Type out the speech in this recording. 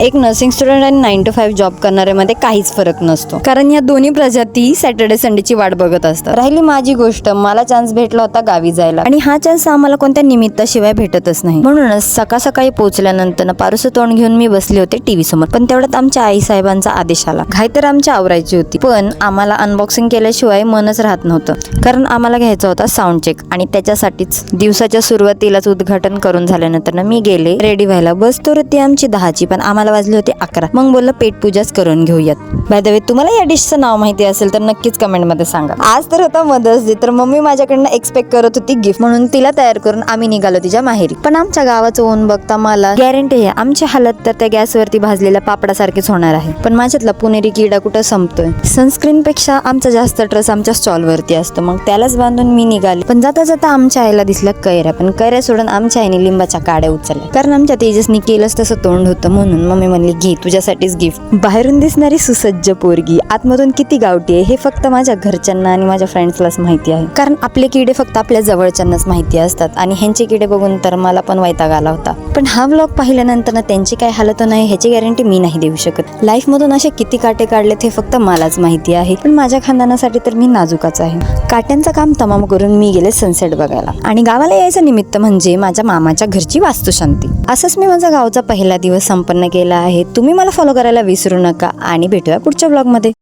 एक nursing student आणि 9 to 5 job करणाऱ्यामध्ये काहीच फरक नसतो, कारण या दोन्ही प्रजाती सॅटर्डे संडेची वाट बघत असतात. राहिली माझी गोष्ट, मला चान्स भेटला होता गावी जायला, आणि हा चान्स आम्हाला कोणत्या निमित्ताशिवाय भेटतच नाही. म्हणूनच सकाळ सकाळी पोहोचल्यानंतर पारुसं तोंड घेऊन मी बसले होते टीव्ही समोर. पण तेवढ्यात आमच्या आई साहेबांचा आदेश आला. घाई तर आमची आवरायची होती, पण आम्हाला अनबॉक्सिंग केल्याशिवाय मनच राहत नव्हतं, कारण आम्हाला घ्यायचा होता साऊंड चेक. आणि त्याच्यासाठीच दिवसाच्या सुरुवातीलाच उद्घाटन करून झाल्यानंतर मी गेले रेडी व्हायला. बस तर होती आमची 10ची, पण आम्हाला वाजले होते 11. मग बोललं पेटपूजाच करून घेऊयात. बाय द वे, तुम्हाला या डिशचं नाव माहिती असेल तर नक्कीच कमेंट मध्ये सांगा. आज तर होता मदर्स डे, तर मम्मी माझ्याकडनं एक्सपेक्ट करत होती गिफ्ट, म्हणून तिला तयार करून आम्ही निघालो तिच्या माहेरी. पण आमच्या गावाचं ऊन बघता मला गॅरंटी आहे आमची हालत तर त्या गॅसवरती भाजलेल्या पापडासारखीच होणार आहे. पण माझ्यातला पुणेरी किडा कुठं संपतोय. सनस्क्रीन पेक्षा आमचा जास्त ट्रस्ट आमच्या स्टॉल वरती असतो. मग त्यालाच बांधून मी निघाले. पण जाता जाता आमच्या आईला दिसल्या कैऱ्या, पण कैऱ्या सोडून आमच्या आईने लिंबाच्या काड्या उचलल्या, कारण आमच्या तेजसनी केलंच तसं तोंड होतं. म्हणून मम्मी म्हणली, घे तुझ्यासाठीच गिफ्ट. बाहेरून दिसणारी सुसज्ज पोरगी आतमधून किती गावठी आहे हे फक्त माझ्या घरच्यांना आणि माझ्या फ्रेंड्सलाच माहिती आहे, कारण आपले किडे फक्त आपल्या जवळच्यांनाच माहिती असतात. आणि ह्यांचे किडे बघून तर मला पण वैताग आला होता. पण हा व्लॉग पाहिल्यानंतर ना त्यांची काय हालत नाही ह्याची गॅरंटी मी नाही देऊ शकत. लाईफ मधून असे किती काटे काढलेत हे फक्त मलाच माहिती आहे, पण माझ्या खानदानासाठी तर मी नाजूकच आहे. काट्यांचं काम तमाम करून मी गेले सनसेट बघायला. आणि गावाला यायचं निमित्त म्हणजे माझ्या मामाच्या घरची वास्तुशांती. असंच मी माझा गावचा पहिला दिवस संपन्न केला आहे. तुम्ही मला फॉलो करायला विसरू नका आणि भेटूया पुढच्या ब्लॉग मध्ये.